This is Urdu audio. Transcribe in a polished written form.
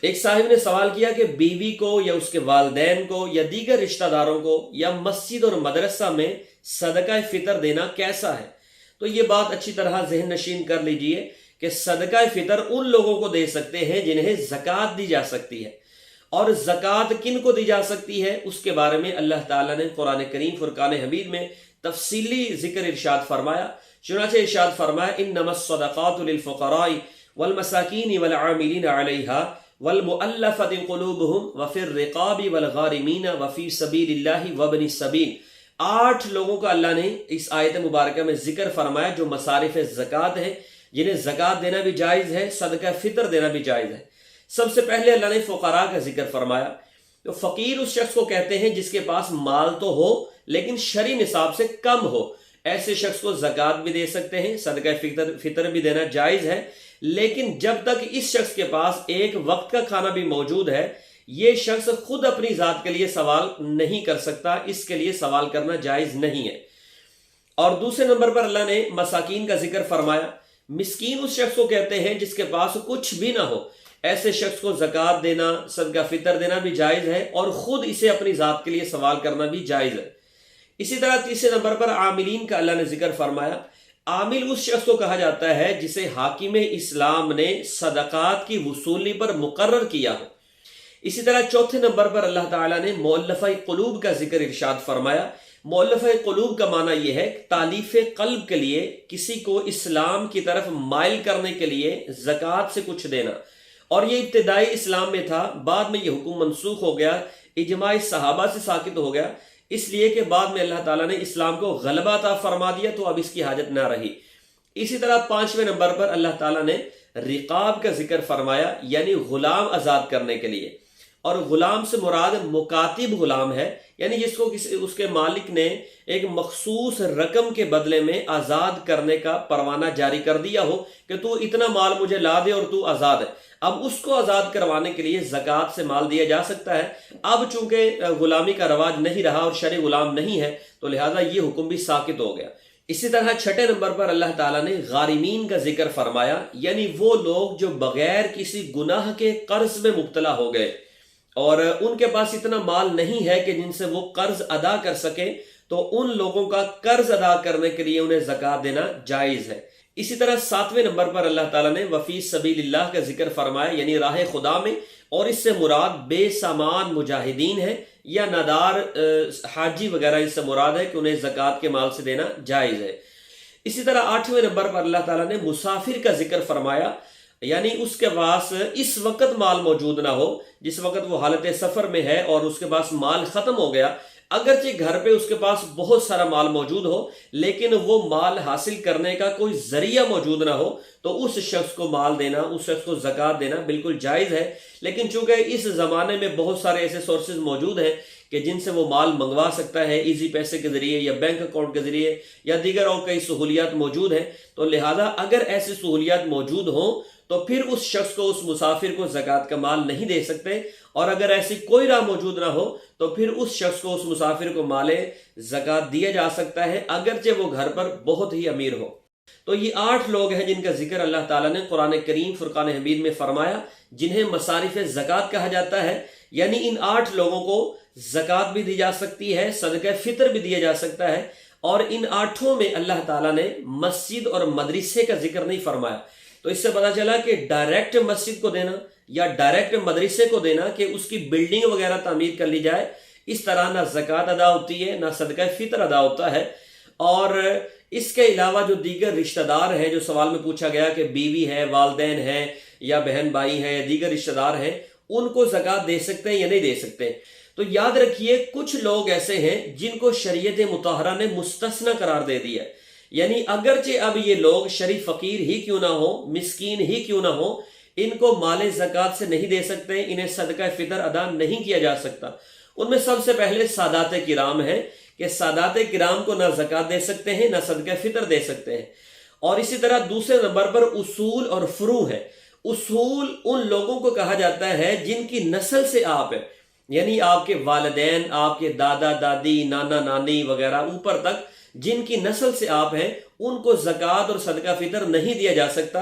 ایک صاحب نے سوال کیا کہ بیوی کو یا اس کے والدین کو یا دیگر رشتہ داروں کو یا مسجد اور مدرسہ میں صدقہ فطر دینا کیسا ہے؟ تو یہ بات اچھی طرح ذہن نشین کر لیجئے کہ صدقہ فطر ان لوگوں کو دے سکتے ہیں جنہیں زکوٰۃ دی جا سکتی ہے، اور زکوٰۃ کن کو دی جا سکتی ہے اس کے بارے میں اللہ تعالیٰ نے قرآن کریم فرقان حمید میں تفصیلی ذکر ارشاد فرمایا۔ چنانچہ ارشاد فرمایا انما الصدقات للفقراء والمساکین والعاملین علیہا والمؤلفۃ قلوبہم وفی الرقاب والغارمین وفی سبیل اللہ وابن السبیل۔ 8 لوگوں کا اللہ نے اس آیت مبارکہ میں ذکر فرمایا جو مصارف زکوٰۃ ہیں، جنہیں زکوٰۃ دینا بھی جائز ہے، صدقہ فطر دینا بھی جائز ہے۔ سب سے پہلے اللہ نے فقراء کا ذکر فرمایا۔ تو فقیر اس شخص کو کہتے ہیں جس کے پاس مال تو ہو لیکن شرعی نصاب سے کم ہو، ایسے شخص کو زکوٰۃ بھی دے سکتے ہیں، صدقہ فطر بھی دینا جائز ہے، لیکن جب تک اس شخص کے پاس ایک وقت کا کھانا بھی موجود ہے، یہ شخص خود اپنی ذات کے لیے سوال نہیں کر سکتا، اس کے لیے سوال کرنا جائز نہیں ہے۔ اور دوسرے نمبر پر اللہ نے مساکین کا ذکر فرمایا۔ مسکین اس شخص کو کہتے ہیں جس کے پاس کچھ بھی نہ ہو، ایسے شخص کو زکوٰۃ دینا، صدقہ فطر دینا بھی جائز ہے اور خود اسے اپنی ذات کے لیے سوال کرنا بھی جائز ہے۔ اسی طرح تیسرے نمبر پر عاملین کا اللہ نے ذکر فرمایا۔ عامل اس شخص کو کہا جاتا ہے جسے حاکم اسلام نے صدقات کی وصولی پر مقرر کیا ہو۔ اسی طرح چوتھے نمبر پر اللہ تعالیٰ نے مؤلفہ قلوب کا ذکر ارشاد فرمایا۔ مؤلفہ قلوب کا معنی یہ ہے کہ تالیف قلب کے لیے کسی کو اسلام کی طرف مائل کرنے کے لیے زکوٰۃ سے کچھ دینا، اور یہ ابتدائی اسلام میں تھا، بعد میں یہ حکم منسوخ ہو گیا، اجماع صحابہ سے ساقط ہو گیا، اس لیے کہ بعد میں اللہ تعالیٰ نے اسلام کو غلبہ عطا فرما دیا تو اب اس کی حاجت نہ رہی۔ اسی طرح 5ویں نمبر پر اللہ تعالیٰ نے رقاب کا ذکر فرمایا، یعنی غلام آزاد کرنے کے لیے، اور غلام سے مراد مکاتب غلام ہے، یعنی جس کو اس کے مالک نے ایک مخصوص رقم کے بدلے میں آزاد کرنے کا پروانہ جاری کر دیا ہو کہ تو اتنا مال مجھے لا دے اور تو آزاد ہے۔ اب اس کو آزاد کروانے کے لیے زکوٰۃ سے مال دیا جا سکتا ہے۔ اب چونکہ غلامی کا رواج نہیں رہا اور شرعی غلام نہیں ہے تو لہٰذا یہ حکم بھی ساقط ہو گیا۔ اسی طرح 6 نمبر پر اللہ تعالیٰ نے غارمین کا ذکر فرمایا، یعنی وہ لوگ جو بغیر کسی گناہ کے قرض میں مبتلا ہو گئے اور ان کے پاس اتنا مال نہیں ہے کہ جن سے وہ قرض ادا کر سکیں، تو ان لوگوں کا قرض ادا کرنے کے لیے انہیں زکوٰۃ دینا جائز ہے۔ اسی طرح 7ویں نمبر پر اللہ تعالیٰ نے وفی سبیل اللہ کا ذکر فرمایا، یعنی راہ خدا میں، اور اس سے مراد بے سامان مجاہدین ہے یا نادار حاجی وغیرہ، اس سے مراد ہے کہ انہیں زکوٰۃ کے مال سے دینا جائز ہے۔ اسی طرح 8ویں نمبر پر اللہ تعالیٰ نے مسافر کا ذکر فرمایا، یعنی اس کے پاس اس وقت مال موجود نہ ہو جس وقت وہ حالت سفر میں ہے اور اس کے پاس مال ختم ہو گیا، اگرچہ گھر پہ اس کے پاس بہت سارا مال موجود ہو لیکن وہ مال حاصل کرنے کا کوئی ذریعہ موجود نہ ہو، تو اس شخص کو مال دینا، اس شخص کو زکوٰۃ دینا بالکل جائز ہے۔ لیکن چونکہ اس زمانے میں بہت سارے ایسے سورسز موجود ہیں کہ جن سے وہ مال منگوا سکتا ہے، ایزی پیسے کے ذریعے یا بینک اکاؤنٹ کے ذریعے یا دیگر اور کئی سہولیات موجود ہیں، تو لہذا اگر ایسی سہولیات موجود ہوں تو پھر اس شخص کو، اس مسافر کو زکوٰۃ کا مال نہیں دے سکتے، اور اگر ایسی کوئی راہ موجود نہ ہو تو پھر اس شخص کو، اس مسافر کو مال زکوٰۃ دیا جا سکتا ہے اگرچہ وہ گھر پر بہت ہی امیر ہو۔ تو یہ 8 لوگ ہیں جن کا ذکر اللہ تعالیٰ نے قرآن کریم فرقان حمید میں فرمایا، جنہیں مصارف زکوٰۃ کہا جاتا ہے، یعنی ان 8 لوگوں کو زکوٰۃ بھی دی جا سکتی ہے، صدقہ فطر بھی دیا جا سکتا ہے، اور ان 8 میں اللہ تعالیٰ نے مسجد اور مدرسے کا ذکر نہیں فرمایا۔ تو اس سے پتہ چلا کہ ڈائریکٹ مسجد کو دینا یا ڈائریکٹ مدرسے کو دینا کہ اس کی بلڈنگ وغیرہ تعمیر کر لی جائے، اس طرح نہ زکوٰۃ ادا ہوتی ہے نہ صدقہ فطر ادا ہوتا ہے۔ اور اس کے علاوہ جو دیگر رشتہ دار ہیں، جو سوال میں پوچھا گیا کہ بیوی ہے، والدین ہیں یا بہن بھائی ہیں یا دیگر رشتہ دار ہیں، ان کو زکوٰۃ دے سکتے ہیں یا نہیں دے سکتے؟ تو یاد رکھیے کچھ لوگ ایسے ہیں جن کو شریعت مطہرہ نے مستثنی قرار دے دیا ہے، یعنی اگرچہ اب یہ لوگ شریف فقیر ہی کیوں نہ ہو، مسکین ہی کیوں نہ ہو، ان کو مال زکوٰۃ سے نہیں دے سکتے، انہیں صدقہ فطر ادا نہیں کیا جا سکتا۔ ان میں سب سے پہلے سادات کرام ہیں کہ سادات کرام کو نہ زکوٰۃ دے سکتے ہیں نہ صدقہ فطر دے سکتے ہیں۔ اور اسی طرح دوسرے نمبر پر اصول اور فروع ہیں۔ اصول ان لوگوں کو کہا جاتا ہے جن کی نسل سے آپ ہیں، یعنی آپ کے والدین، آپ کے دادا دادی، نانا نانی وغیرہ اوپر تک جن کی نسل سے آپ ہیں، ان کو زکوٰۃ اور صدقہ فطر نہیں دیا جا سکتا۔